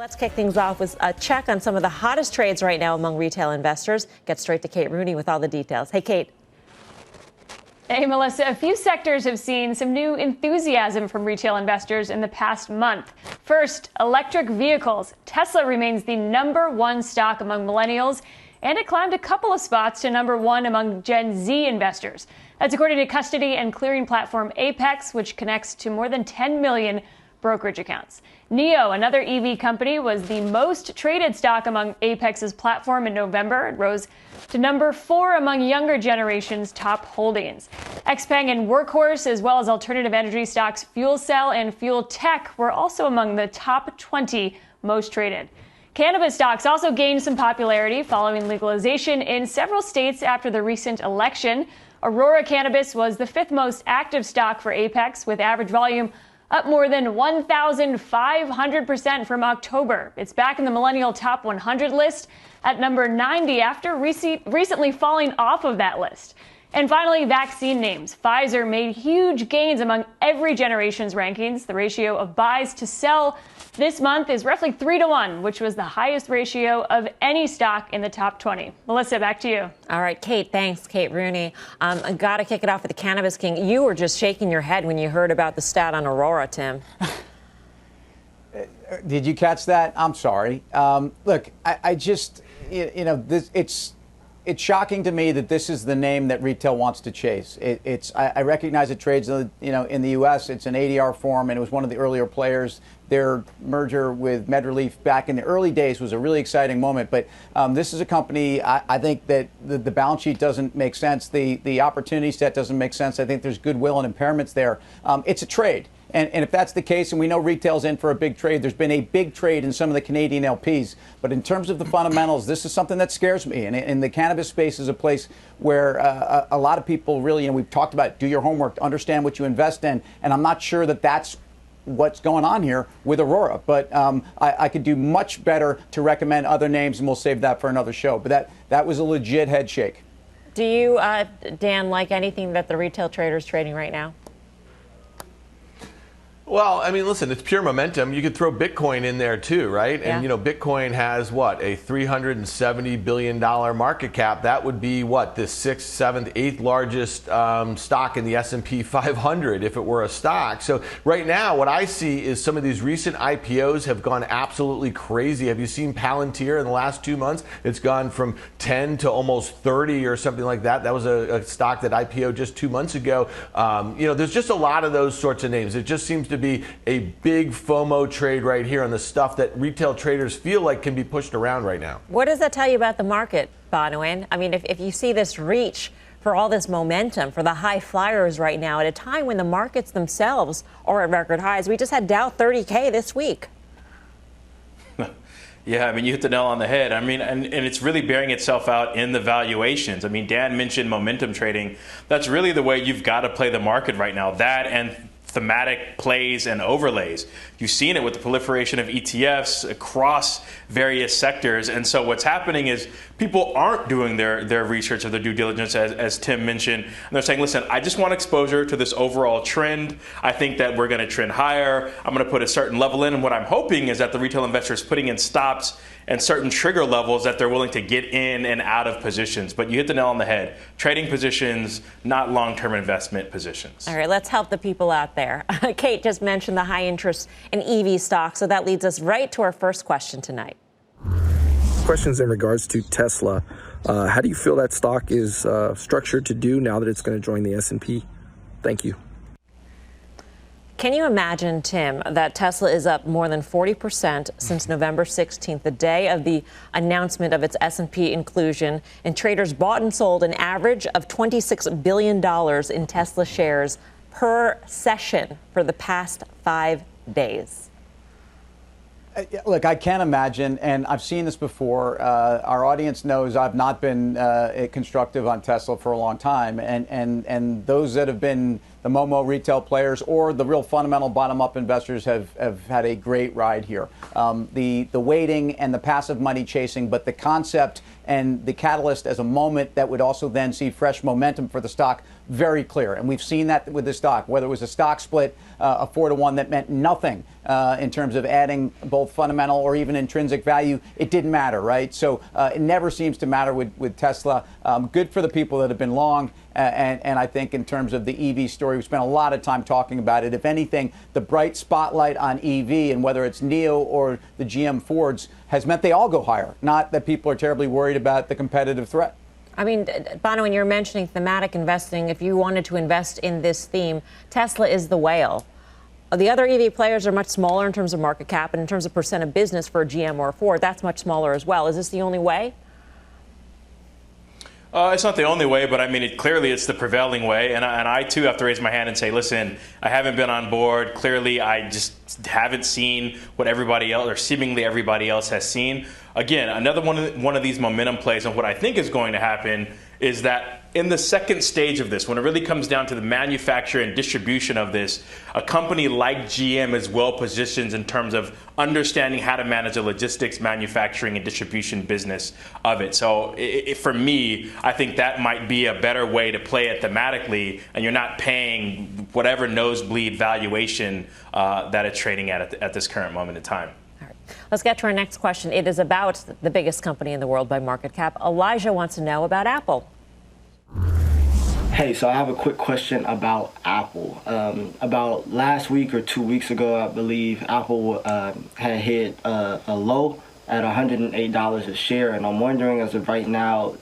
Let's kick things off with a check on some of the hottest trades right now among retail investors. Get straight to Kate Rooney with all the details. Hey, Kate. Hey, Melissa. A few sectors have seen some new enthusiasm from retail investors in the past month. First, electric vehicles. Tesla remains the #1 stock among millennials, and it climbed a couple of spots to #1 among Gen Z investors. That's according to custody and clearing platform Apex, which connects to more than 10 million brokerage accounts. NIO, another EV company, was the most traded stock among Apex's platform in November. It rose to #4 among younger generation's top holdings. XPeng and Workhorse, as well as alternative energy stocks Fuel Cell and Fuel Tech, were also among the top 20 most traded. Cannabis stocks also gained some popularity following legalization in several states after the recent election. Aurora Cannabis was the 5th most active stock for Apex, with average volume up more than 1,500% from October. It's back in the Millennial Top 100 list at number 90 after recently falling off of that list. And finally, vaccine names. Pfizer made huge gains among every generation's rankings. The ratio of buys to sell this month is roughly 3-1, which was the highest ratio of any stock in the top 20. Melissa, back to you. All right, Kate, thanks, Kate Rooney. I got to kick it off with the Cannabis King. You were just shaking your head when you heard about the stat on Aurora, Tim. Did you catch that? I'm sorry. Look, I just, it's shocking to me that this is the name that retail wants to chase. I recognize it trades, in the U.S. It's an ADR form, and it was one of the earlier players. Their merger with MedRelief back in the early days was a really exciting moment. But this is a company, I think that the balance sheet doesn't make sense. The opportunity set doesn't make sense. I think there's goodwill and impairments there. It's a trade. And if that's the case, and we know retail's in for a big trade, there's been a big trade in some of the Canadian LPs. But in terms of the fundamentals, this is something that scares me. And the cannabis space is a place where a lot of people really, we've talked about do your homework, understand what you invest in. And I'm not sure that that's what's going on here with Aurora. But I could do much better to recommend other names, and we'll save that for another show. But that was a legit head shake. Do you, Dan, like anything that the retail trader is trading right now? Well, I mean, listen, it's pure momentum. You could throw Bitcoin in there too, right? Yeah. And, Bitcoin has what, a $370 billion market cap. That would be what, the 6th, 7th, 8th largest stock in the S&P 500 if it were a stock. So right now, what I see is some of these recent IPOs have gone absolutely crazy. Have you seen Palantir in the last 2 months? It's gone from 10 to almost 30 or something like that. That was a stock that IPO'd just 2 months ago. There's just a lot of those sorts of names. It just seems to be a big FOMO trade right here on the stuff that retail traders feel like can be pushed around right now. What does that tell you about the market, Bonawyn? I mean, if you see this reach for all this momentum for the high flyers right now at a time when the markets themselves are at record highs. We just had Dow 30K this week. Yeah, I mean, you hit the nail on the head. I mean, and it's really bearing itself out in the valuations. I mean, Dan mentioned momentum trading. That's really the way you've got to play the market right now. That and thematic plays and overlays. You've seen it with the proliferation of ETFs across various sectors. And so what's happening is people aren't doing their research or their due diligence, as Tim mentioned. And they're saying, listen, I just want exposure to this overall trend. I think that we're going to trend higher. I'm going to put a certain level in. And what I'm hoping is that the retail investor is putting in stops and certain trigger levels that they're willing to get in and out of positions. But you hit the nail on the head. Trading positions, not long-term investment positions. All right, let's help the people out there. Kate just mentioned the high interest in EV stocks, so that leads us right to our first question tonight. Questions in regards to Tesla. How do you feel that stock is structured to do now that it's going to join the S&P? Thank you. Can you imagine, Tim, that Tesla is up more than 40% since November 16th, the day of the announcement of its S&P inclusion, and traders bought and sold an average of $26 billion in Tesla shares per session for the past 5 days? Look, I can't imagine, and I've seen this before. Our audience knows I've not been constructive on Tesla for a long time, and those that have been the Momo retail players or the real fundamental bottom-up investors have had a great ride here. The waiting and the passive money chasing, but the concept and the catalyst as a moment that would also then see fresh momentum for the stock, very clear. And we've seen that with the stock, whether it was a stock split, a 4-to-1 that meant nothing in terms of adding both fundamental or even intrinsic value. It didn't matter, right? So it never seems to matter with Tesla. Good for the people that have been long. And I think in terms of the EV story, we spent a lot of time talking about it. If anything, the bright spotlight on EV, and whether it's NIO or the GM Fords, has meant they all go higher, not that people are terribly worried about the competitive threat. I mean, Bono, when you're mentioning thematic investing, if you wanted to invest in this theme, Tesla is the whale. The other EV players are much smaller in terms of market cap, and in terms of percent of business for a GM or a Ford, that's much smaller as well. Is this the only way? It's not the only way, but I mean, clearly it's the prevailing way. And I too have to raise my hand and say, listen, I haven't been on board. Clearly, I just haven't seen what everybody else, or seemingly everybody else, has seen. Again, another one of these momentum plays, and what I think is going to happen is that in the second stage of this, when it really comes down to the manufacture and distribution of this, a company like GM is well positioned in terms of understanding how to manage a logistics, manufacturing, and distribution business of it. So for me, I think that might be a better way to play it thematically, and you're not paying whatever nosebleed valuation that it's trading at this current moment in time. Let's get to our next question. It is about the biggest company in the world by market cap. Elijah wants to know about Apple. Hey, so I have a quick question about Apple. About last week or 2 weeks ago, I believe Apple had hit a low at $108 a share, and I'm wondering, as of right now,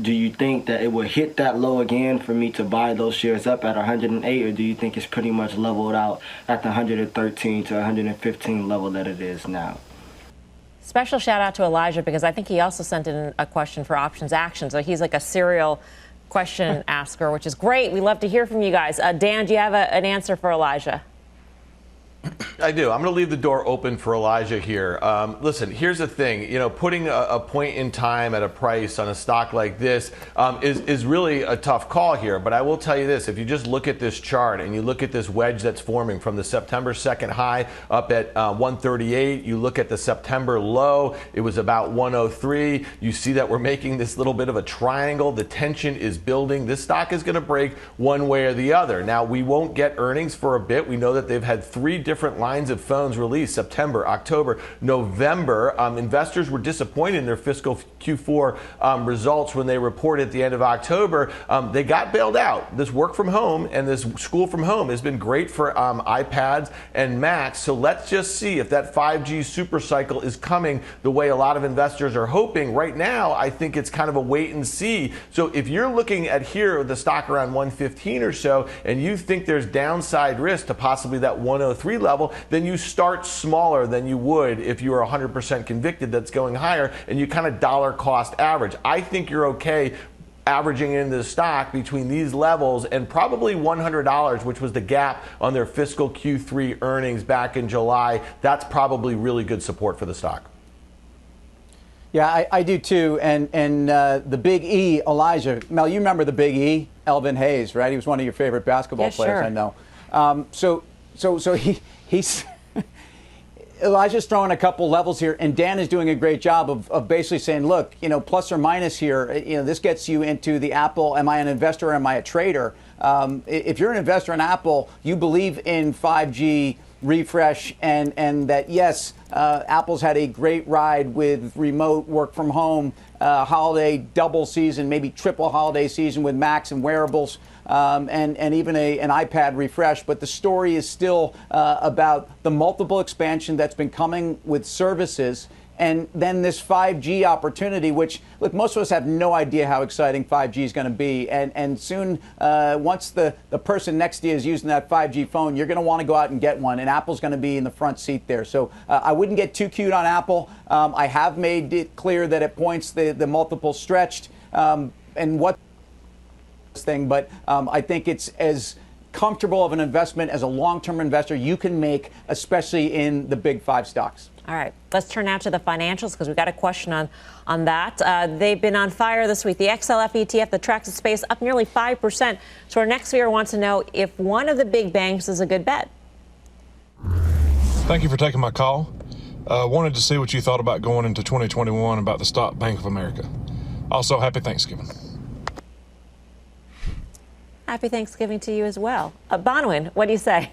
do you think that it will hit that low again for me to buy those shares up at 108, or do you think it's pretty much leveled out at the 113 to 115 level that it is now? Special shout out to Elijah, because I think he also sent in a question for Options Action. So he's like a serial question asker, which is great. We love to hear from you guys. Dan, do you have an answer for Elijah? I do. I'm going to leave the door open for Elijah here. Listen, here's the thing. You know, putting a point in time at a price on a stock like this is really a tough call here. But I will tell you this. If you just look at this chart and you look at this wedge that's forming from the September 2nd high up at 138, you look at the September low, it was about 103. You see that we're making this little bit of a triangle. The tension is building. This stock is going to break one way or the other. Now, we won't get earnings for a bit. We know that they've had 3 different lines of phones released: September, October, November. Investors were disappointed in their fiscal Q4 results when they reported at the end of October. They got bailed out. This work from home and this school from home has been great for iPads and Macs. So let's just see if that 5G super cycle is coming the way a lot of investors are hoping. Right now, I think it's kind of a wait and see. So if you're looking at here, the stock around 115 or so, and you think there's downside risk to possibly that 103 level, then you start smaller than you would if you were 100% convicted that's going higher, and you kind of dollar cost average. I think you're okay averaging into the stock between these levels and probably $100, which was the gap on their fiscal Q3 earnings back in July. That's probably really good support for the stock. Yeah, I do too. And the Big E, Elijah, Mel, you remember the Big E, Elvin Hayes, right? He was one of your favorite basketball players, sure. I know. So he's Elijah's throwing a couple levels here, and Dan is doing a great job of basically saying, look, you know, plus or minus here, you know, this gets you into the Apple. Am I an investor or am I a trader? If you're an investor in Apple, you believe in 5G refresh and that, yes, Apple's had a great ride with remote work from home, holiday double season, maybe triple holiday season with Macs and wearables. And even an iPad refresh. But the story is still about the multiple expansion that's been coming with services, and then this 5G opportunity, which, look, most of us have no idea how exciting 5G is going to be. And soon, once the person next to you is using that 5G phone, you're going to want to go out and get one, and Apple's going to be in the front seat there. So I wouldn't get too cute on Apple. I have made it clear that at points the multiple stretched, and what thing, but I think it's as comfortable of an investment as a long-term investor you can make, especially in the big 5 stocks. All right, let's turn now to the financials because we've got a question on that. They've been on fire this week. The XLF ETF that tracks the space up nearly 5%. So our next viewer wants to know if one of the big banks is a good bet. Thank you for taking my call. Wanted to see what you thought about going into 2021 about the stock Bank of America. Also, happy Thanksgiving. Happy Thanksgiving to you as well. Bonwin, what do you say?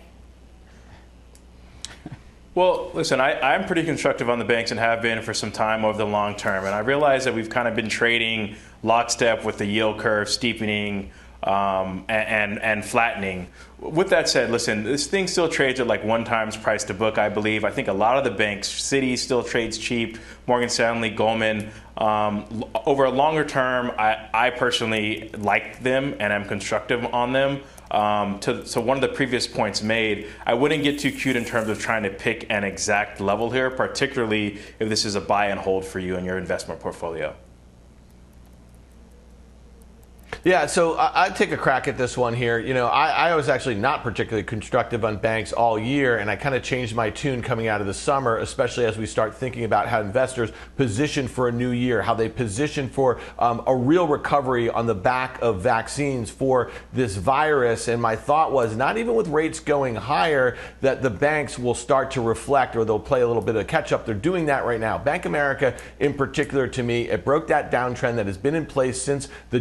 Well, listen, I'm pretty constructive on the banks and have been for some time over the long term. And I realize that we've kind of been trading lockstep with the yield curve steepening and flattening. With that said, listen, this thing still trades at like 1 times price to book, I believe. I think a lot of the banks, Citi still trades cheap, Morgan Stanley, Goldman. Over a longer term, I personally like them and I'm constructive on them. So one of the previous points made, I wouldn't get too cute in terms of trying to pick an exact level here, particularly if this is a buy and hold for you in your investment portfolio. Yeah, so I'd take a crack at this one here. You know, I was actually not particularly constructive on banks all year, and I kind of changed my tune coming out of the summer, especially as we start thinking about how investors position for a new year, how they position for a real recovery on the back of vaccines for this virus. And my thought was, not even with rates going higher, that the banks will start to reflect or they'll play a little bit of catch up. They're doing that right now. Bank of America, in particular, to me, it broke that downtrend that has been in place since the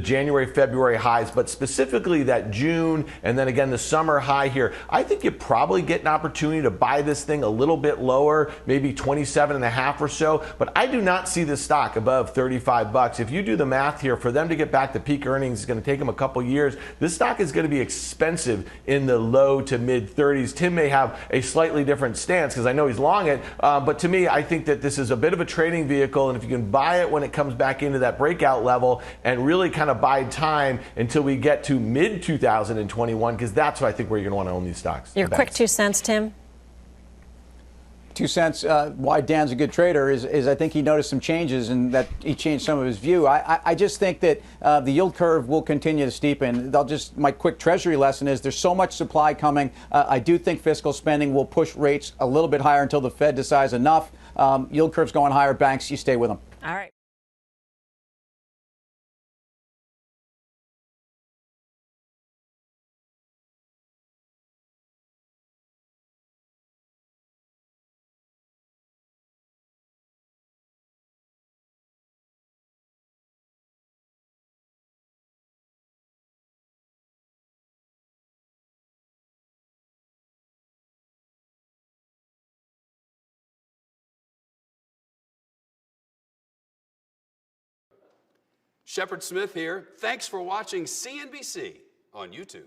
February highs, but specifically that June and then again the summer high here. I think you probably get an opportunity to buy this thing a little bit lower, maybe 27.5 or so, but I do not see this stock above 35 bucks. If you do the math here, for them to get back to peak earnings, it's going to take them a couple years. This stock is going to be expensive in the low to mid 30s. Tim may have a slightly different stance because I know he's long it, but to me, I think that this is a bit of a trading vehicle, and if you can buy it when it comes back into that breakout level and really kind of bide time until we get to mid 2021, because that's what I think where you're going to want to own these stocks. Your quick 2 cents, Tim? 2 cents. Why Dan's a good trader is I think he noticed some changes and that he changed some of his view. I just think that the yield curve will continue to steepen. My quick treasury lesson is there's so much supply coming. I do think fiscal spending will push rates a little bit higher until the Fed decides enough. Yield curve's going higher. Banks, you stay with them. All right. Shepard Smith here. Thanks for watching CNBC on YouTube.